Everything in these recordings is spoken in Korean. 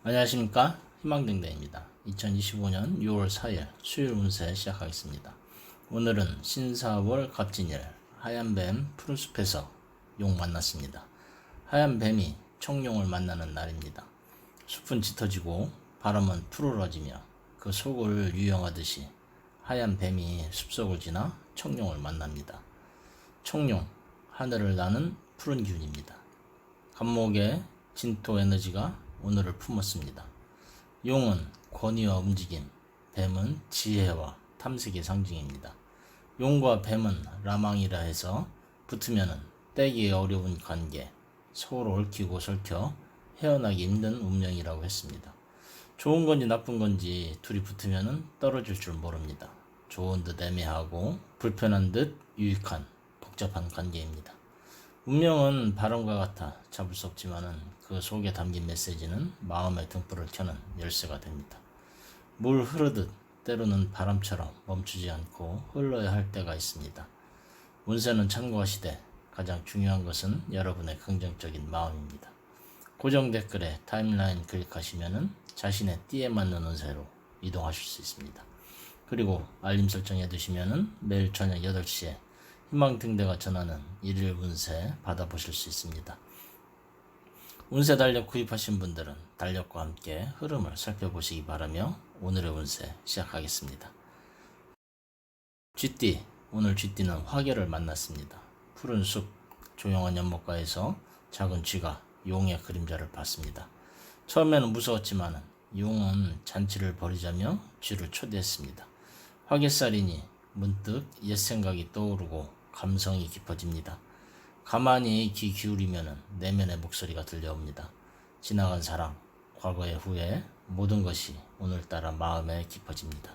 안녕하십니까, 희망등대입니다. 2025년 6월 4일 수요일 운세 시작하겠습니다. 오늘은 신사월 갑진일, 하얀뱀 푸른숲에서 용 만났습니다. 하얀뱀이 청룡을 만나는 날입니다. 숲은 짙어지고 바람은 푸르러지며 그 속을 유영하듯이 하얀뱀이 숲속을 지나 청룡을 만납니다. 청룡, 하늘을 나는 푸른 기운입니다. 간목의 진토 에너지가 오늘을 품었습니다. 용은 권위와 움직임, 뱀은 지혜와 탐색의 상징입니다. 용과 뱀은 라망이라 해서 붙으면은 떼기 어려운 관계, 서로 얽히고 설켜 헤어나기 힘든 운명이라고 했습니다. 좋은 건지 나쁜 건지 둘이 붙으면은 떨어질 줄 모릅니다. 좋은 듯 애매하고 불편한 듯 유익한 복잡한 관계입니다. 운명은 바람과 같아 잡을 수 없지만은 그 속에 담긴 메시지는 마음의 등불을 켜는 열쇠가 됩니다. 물 흐르듯 때로는 바람처럼 멈추지 않고 흘러야 할 때가 있습니다. 운세는 참고하시되 가장 중요한 것은 여러분의 긍정적인 마음입니다. 고정 댓글에 타임라인 클릭하시면은 자신의 띠에 맞는 운세로 이동하실 수 있습니다. 그리고 알림 설정해 두시면은 매일 저녁 8시에 희망등대가 전하는 일일 운세 받아보실 수 있습니다. 운세 달력 구입하신 분들은 달력과 함께 흐름을 살펴보시기 바라며 오늘의 운세 시작하겠습니다. 쥐띠, 오늘 쥐띠는 화개를 만났습니다. 푸른 숲, 조용한 연못가에서 작은 쥐가 용의 그림자를 봤습니다. 처음에는 무서웠지만 용은 잔치를 벌이자며 쥐를 초대했습니다. 화개살이니 문득 옛 생각이 떠오르고 감성이 깊어집니다. 가만히 귀 기울이면 내면의 목소리가 들려옵니다. 지나간 사랑, 과거의 후회, 모든 것이 오늘따라 마음에 깊어집니다.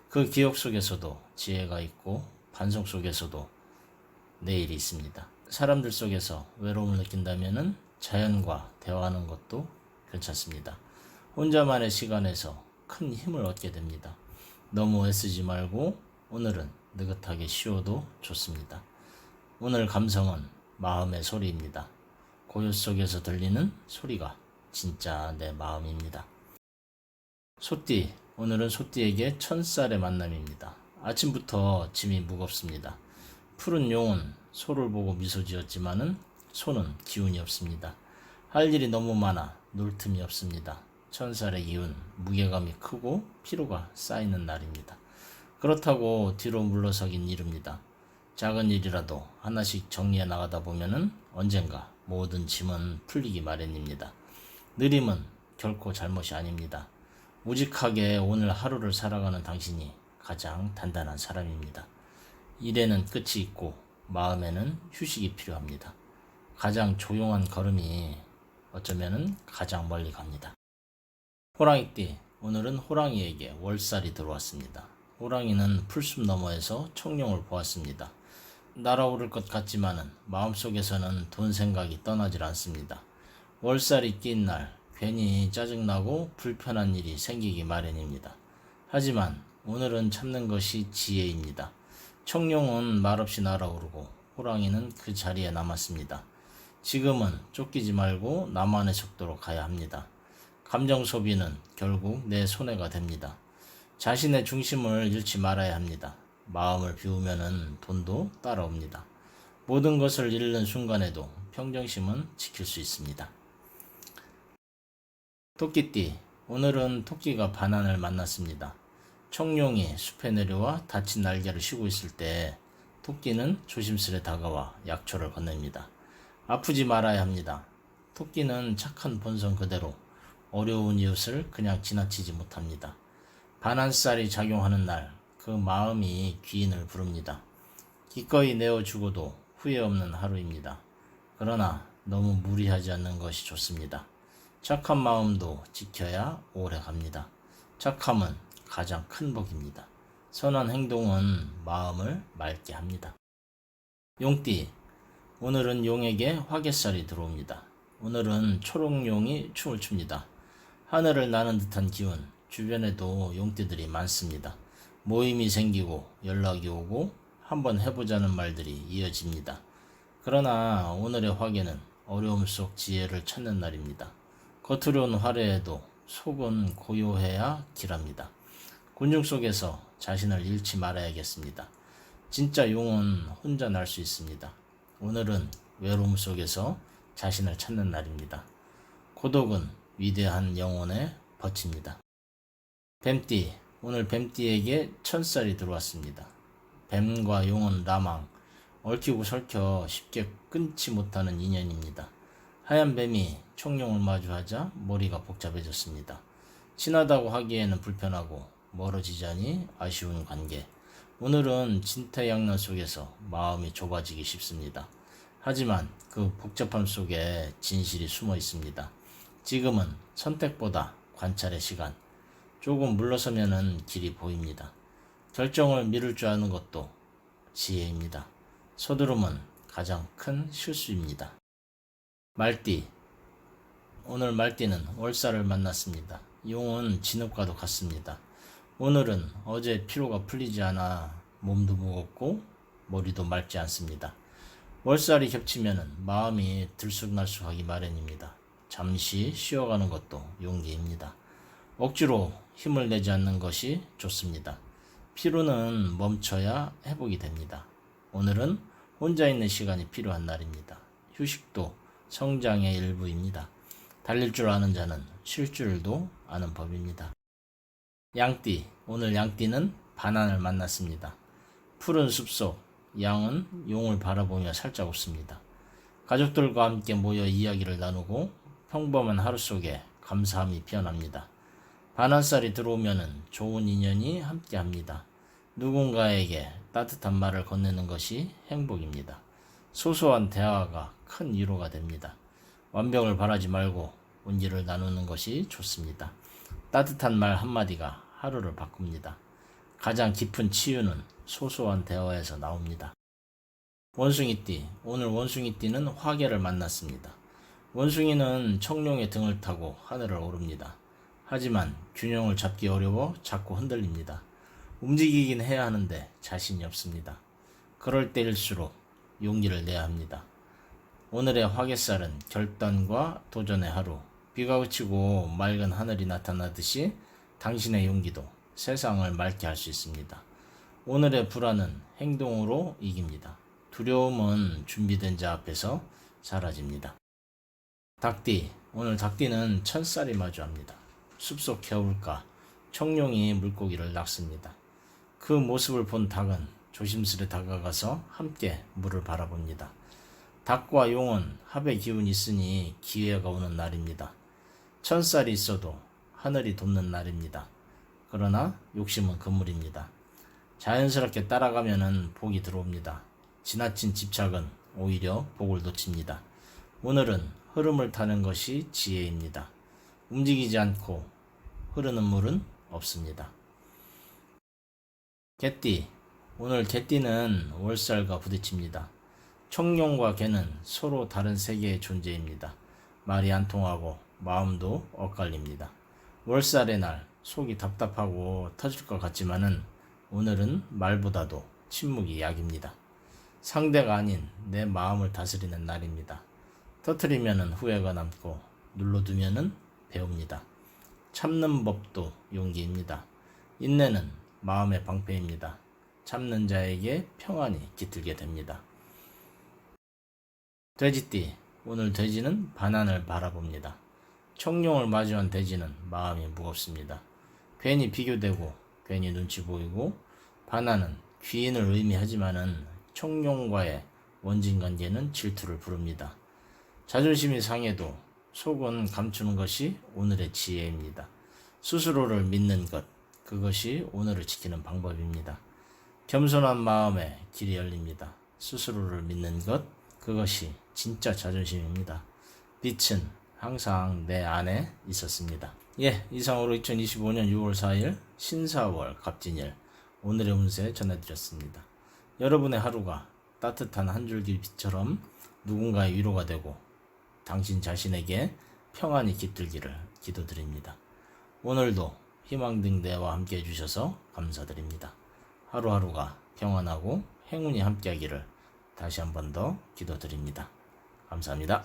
그 기억 속에서도 지혜가 있고 반성 속에서도 내일이 있습니다. 사람들 속에서 외로움을 느낀다면 자연과 대화하는 것도 괜찮습니다. 혼자만의 시간에서 큰 힘을 얻게 됩니다. 너무 애쓰지 말고 오늘은 느긋하게 쉬어도 좋습니다. 오늘 감성은 마음의 소리입니다. 고요 속에서 들리는 소리가 진짜 내 마음입니다. 소띠, 오늘은 소띠에게 천살의 만남입니다. 아침부터 짐이 무겁습니다. 푸른 용은 소를 보고 미소 지었지만은 소는 기운이 없습니다. 할 일이 너무 많아 놀 틈이 없습니다. 천살의 기운, 무게감이 크고 피로가 쌓이는 날입니다. 그렇다고 뒤로 물러서긴 이릅니다. 작은 일이라도 하나씩 정리해 나가다 보면은 언젠가 모든 짐은 풀리기 마련입니다. 느림은 결코 잘못이 아닙니다. 우직하게 오늘 하루를 살아가는 당신이 가장 단단한 사람입니다. 일에는 끝이 있고 마음에는 휴식이 필요합니다. 가장 조용한 걸음이 어쩌면은 가장 멀리 갑니다. 호랑이띠, 오늘은 호랑이에게 월살이 들어왔습니다. 호랑이는 풀숲 너머에서 청룡을 보았습니다. 날아오를 것 같지만은 마음속에서는 돈 생각이 떠나질 않습니다. 월살이 낀 날 괜히 짜증나고 불편한 일이 생기기 마련입니다. 하지만 오늘은 참는 것이 지혜입니다. 청룡은 말없이 날아오르고 호랑이는 그 자리에 남았습니다. 지금은 쫓기지 말고 나만의 속도로 가야 합니다. 감정 소비는 결국 내 손해가 됩니다. 자신의 중심을 잃지 말아야 합니다. 마음을 비우면은 돈도 따라옵니다. 모든 것을 잃는 순간에도 평정심은 지킬 수 있습니다. 토끼띠, 오늘은 토끼가 반환을 만났습니다. 청룡이 숲에 내려와 다친 날개를 쉬고 있을 때 토끼는 조심스레 다가와 약초를 건넵니다. 아프지 말아야 합니다. 토끼는 착한 본성 그대로 어려운 이웃을 그냥 지나치지 못합니다. 반환살이 작용하는 날, 그 마음이 귀인을 부릅니다. 기꺼이 내어주고도 후회 없는 하루입니다. 그러나 너무 무리하지 않는 것이 좋습니다. 착한 마음도 지켜야 오래 갑니다. 착함은 가장 큰 복입니다. 선한 행동은 마음을 맑게 합니다. 용띠, 오늘은 용에게 화개살이 들어옵니다. 오늘은 초록용이 춤을 춥니다. 하늘을 나는 듯한 기운, 주변에도 용띠들이 많습니다. 모임이 생기고 연락이 오고 한번 해보자는 말들이 이어집니다. 그러나 오늘의 화개는 어려움 속 지혜를 찾는 날입니다. 겉으로는 화려해도 속은 고요해야 길합니다. 곤중 속에서 자신을 잃지 말아야겠습니다. 진짜 용은 혼자 날 수 있습니다. 오늘은 외로움 속에서 자신을 찾는 날입니다. 고독은 위대한 영혼의 벗입니다. 뱀띠, 오늘 뱀띠에게 천살이 들어왔습니다. 뱀과 용은 라망, 얽히고 설켜 쉽게 끊지 못하는 인연입니다. 하얀 뱀이 청룡을 마주하자 머리가 복잡해졌습니다. 친하다고 하기에는 불편하고 멀어지자니 아쉬운 관계. 오늘은 진퇴양난 속에서 마음이 좁아지기 쉽습니다. 하지만 그 복잡함 속에 진실이 숨어 있습니다. 지금은 선택보다 관찰의 시간. 조금 물러서면은 길이 보입니다. 결정을 미룰 줄 아는 것도 지혜입니다. 서두름은 가장 큰 실수입니다. 말띠, 오늘 말띠는 월살을 만났습니다. 용은 진흙과도 같습니다. 오늘은 어제 피로가 풀리지 않아 몸도 무겁고 머리도 맑지 않습니다. 월살이 겹치면 마음이 들쑥날쑥하기 마련입니다. 잠시 쉬어가는 것도 용기입니다. 억지로 힘을 내지 않는 것이 좋습니다. 피로는 멈춰야 회복이 됩니다. 오늘은 혼자 있는 시간이 필요한 날입니다. 휴식도 성장의 일부입니다. 달릴 줄 아는 자는 쉴 줄도 아는 법입니다. 양띠, 오늘 양띠는 반환을 만났습니다. 푸른 숲속, 양은 용을 바라보며 살짝 웃습니다. 가족들과 함께 모여 이야기를 나누고 평범한 하루 속에 감사함이 피어납니다. 반환살이 들어오면 좋은 인연이 함께합니다. 누군가에게 따뜻한 말을 건네는 것이 행복입니다. 소소한 대화가 큰 위로가 됩니다. 완벽을 바라지 말고 온기를 나누는 것이 좋습니다. 따뜻한 말 한마디가 하루를 바꿉니다. 가장 깊은 치유는 소소한 대화에서 나옵니다. 원숭이띠, 오늘 원숭이띠는 화개를 만났습니다. 원숭이는 청룡의 등을 타고 하늘을 오릅니다. 하지만 균형을 잡기 어려워 자꾸 흔들립니다. 움직이긴 해야 하는데 자신이 없습니다. 그럴 때일수록 용기를 내야 합니다. 오늘의 화개살은 결단과 도전의 하루. 비가 그치고 맑은 하늘이 나타나듯이 당신의 용기도 세상을 맑게 할 수 있습니다. 오늘의 불안은 행동으로 이깁니다. 두려움은 준비된 자 앞에서 사라집니다. 닭띠, 오늘 닭띠는 천살이 마주합니다. 숲속 겨울가, 청룡이 물고기를 낚습니다. 그 모습을 본 닭은 조심스레 다가가서 함께 물을 바라봅니다. 닭과 용은 합의 기운이 있으니 기회가 오는 날입니다. 천살이 있어도 하늘이 돕는 날입니다. 그러나 욕심은 금물입니다. 자연스럽게 따라가면은 복이 들어옵니다. 지나친 집착은 오히려 복을 놓칩니다. 오늘은 흐름을 타는 것이 지혜입니다. 움직이지 않고 흐르는 물은 없습니다. 개띠, 오늘 개띠는 월살과 부딪힙니다. 청룡과 개는 서로 다른 세계의 존재입니다. 말이 안 통하고 마음도 엇갈립니다. 월살의 날 속이 답답하고 터질 것 같지만은 오늘은 말보다도 침묵이 약입니다. 상대가 아닌 내 마음을 다스리는 날입니다. 터뜨리면은 후회가 남고 눌러두면은 배웁니다. 참는 법도 용기입니다. 인내는 마음의 방패입니다. 참는 자에게 평안이 깃들게 됩니다. 돼지띠, 오늘 돼지는 반환을 바라봅니다. 청룡을 마주한 돼지는 마음이 무겁습니다. 괜히 비교되고 괜히 눈치 보이고 반환은 귀인을 의미하지만은 청룡과의 원진 관계는 질투를 부릅니다. 자존심이 상해도 속은 감추는 것이 오늘의 지혜입니다. 스스로를 믿는 것, 그것이 오늘을 지키는 방법입니다. 겸손한 마음에 길이 열립니다. 스스로를 믿는 것, 그것이 진짜 자존심입니다. 빛은 항상 내 안에 있었습니다. 이상으로 2025년 6월 4일 신사월 갑진일 오늘의 운세 전해드렸습니다. 여러분의 하루가 따뜻한 한 줄기 빛처럼 누군가의 위로가 되고 당신 자신에게 평안이 깃들기를 기도드립니다. 오늘도 희망등대와 함께 해주셔서 감사드립니다. 하루하루가 평안하고 행운이 함께하기를 다시 한 번 더 기도드립니다. 감사합니다.